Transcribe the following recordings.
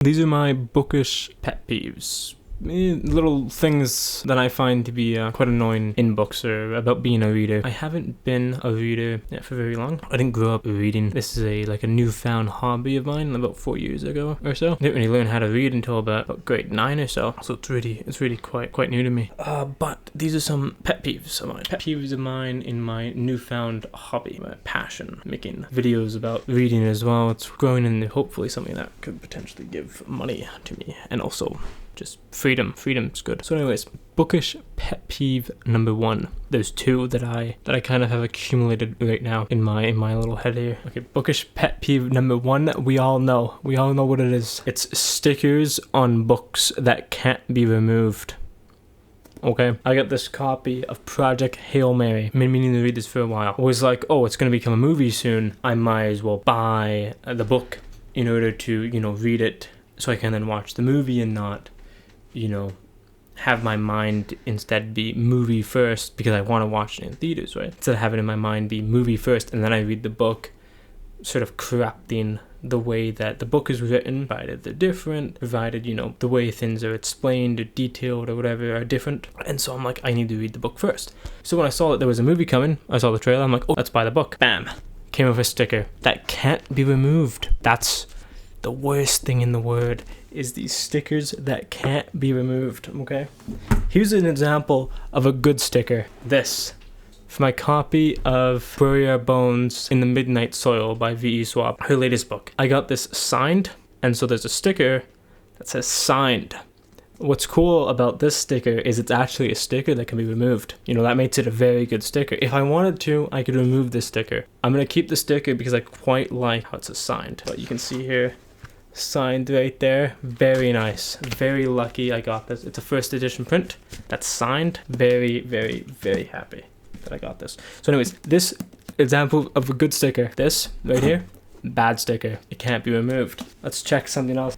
These are my bookish pet peeves. Little things that I find to be quite annoying in books or about being a reader. I haven't been a reader for very long. I didn't grow up reading. This is a newfound hobby of mine about 4 years ago or so. I didn't really learn how to read until about grade 9 or so. So it's really quite new to me. But these are some pet peeves of mine. Pet peeves of mine in my newfound hobby, my passion, making videos about reading as well. It's growing into hopefully something that could potentially give money to me, and also just freedom's good. So anyways, bookish pet peeve number 1. There's 2 that I kind of have accumulated right now in my little head here. Okay, bookish pet peeve number 1, we all know what it is. It's stickers on books that can't be removed. Okay, I got this copy of Project Hail Mary. I've been meaning to read this for a while. I was like, oh, it's gonna become a movie soon. I might as well buy the book in order to, read it so I can then watch the movie and not have my mind instead be movie first, because I want to watch it in theaters, right? Instead of having in my mind be movie first and then I read the book, sort of corrupting the way that the book is written, provided they're different, provided, the way things are explained or detailed or whatever are different. And so I'm like, I need to read the book first. So when I saw that there was a movie coming, I saw the trailer, I'm like, oh, let's buy the book. Bam. Came with a sticker that can't be removed. That's the worst thing in the world, is these stickers that can't be removed, okay? Here's an example of a good sticker. This, for my copy of Bury Our Bones in the Midnight Soil by V.E. Schwab, her latest book. I got this signed, and so there's a sticker that says signed. What's cool about this sticker is it's actually a sticker that can be removed. That makes it a very good sticker. If I wanted to, I could remove this sticker. I'm going to keep the sticker because I quite like how it's signed. But you can see here, signed right there. Very nice. Very lucky I got this. It's a first edition print that's signed. Very happy that I got this. So anyways, this example of a good sticker, this right here, bad sticker. It can't be removed. Let's check something else.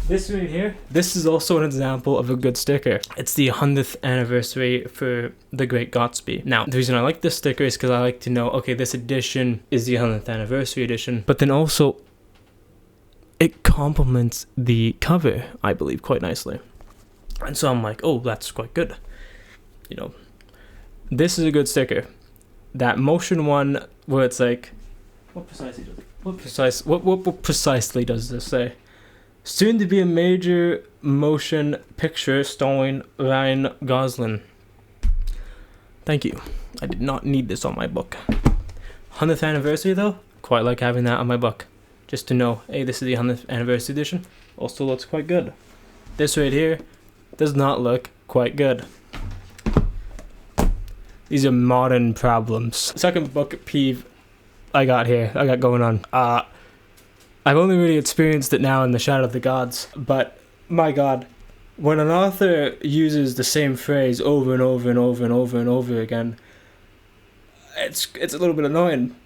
This right here, this is also an example of a good sticker. It's the 100th anniversary for The Great Gatsby. Now, the reason I like this sticker is because I like to know, okay, this edition is the 100th anniversary edition, but then also it complements the cover, I believe, quite nicely. And so I'm like, oh, that's quite good. This is a good sticker. That motion one where it's like, what precisely does this say? Soon to be a major motion picture starring Ryan Gosling. Thank you. I did not need this on my book. 100th anniversary though, quite like having that on my book. Just to know, hey, this is the 100th anniversary edition. Also looks quite good. This right here does not look quite good. These are modern problems. Second book peeve I got going on. I've only really experienced it now in The Shadow of the Gods, but my god, when an author uses the same phrase over and over and over and over and over again, it's a little bit annoying.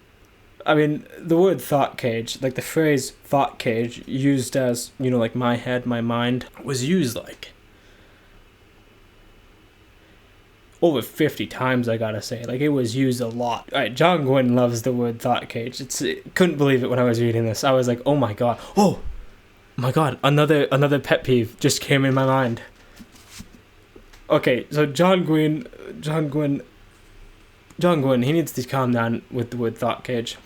I mean, the word thought cage, like the phrase thought cage, used as, like my head, my mind, was used like over 50 times, I gotta say. Like, it was used a lot. Alright, John Gwynne loves the word thought cage. Couldn't believe it when I was reading this. I was like, oh my god, another pet peeve just came in my mind. Okay, so John Gwynne, he needs to calm down with the word thought cage.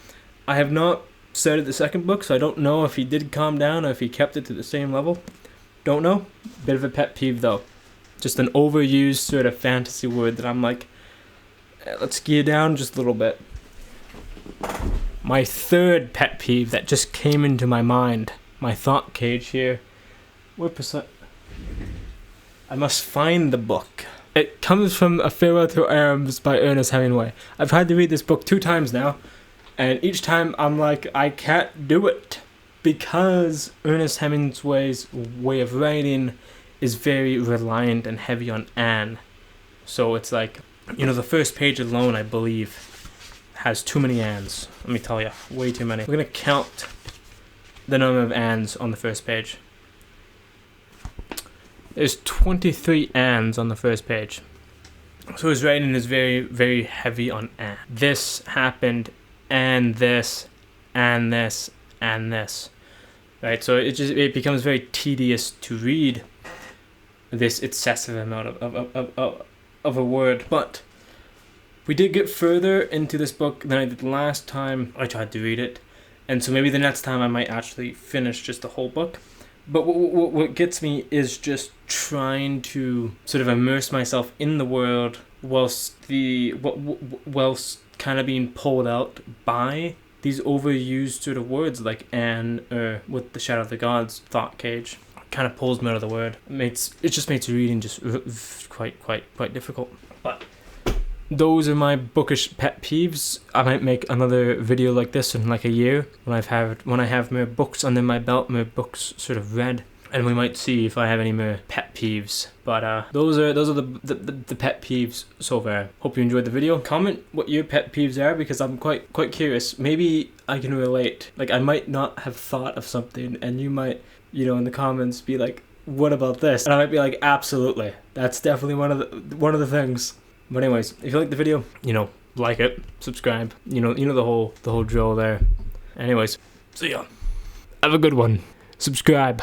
I have not started the second book, so I don't know if he did calm down or if he kept it to the same level. Don't know. Bit of a pet peeve though. Just an overused sort of fantasy word that I'm like, let's gear down just a little bit. My third pet peeve that just came into my mind, my thought cage here. I must find the book. It comes from A Farewell to Arms by Ernest Hemingway. I've had to read this book 2 times now, and each time I'm like, I can't do it, because Ernest Hemingway's way of writing is very reliant and heavy on an. So it's like, the first page alone, I believe, has too many ands. Let me tell you, way too many. We're going to count the number of ands on the first page. There's 23 ands on the first page. So his writing is very heavy on and. This happened, and this, and this, and this. right? So it becomes very tedious to read this excessive amount of a word. But we did get further into this book than I did last time I tried to read it, and so maybe the next time I might actually finish just the whole book. But what gets me is just trying to sort of immerse myself in the world whilst kind of being pulled out by these overused sort of words like "an" or with the Shadow of the Gods thought cage. Kind of pulls me out of the word. It just makes reading just quite difficult. But those are my bookish pet peeves. I might make another video like this in like a year when I have more books under my belt, more books sort of read, and we might see if I have any more pet peeves. But those are the pet peeves so far. Hope you enjoyed the video. Comment what your pet peeves are, because I'm quite curious. Maybe I can relate. Like, I might not have thought of something, and you might, in the comments be like, "What about this?" And I might be like, "Absolutely, that's definitely one of the things." But anyways, if you like the video, like it, subscribe, the whole drill there. Anyways, see ya. Have a good one. Subscribe.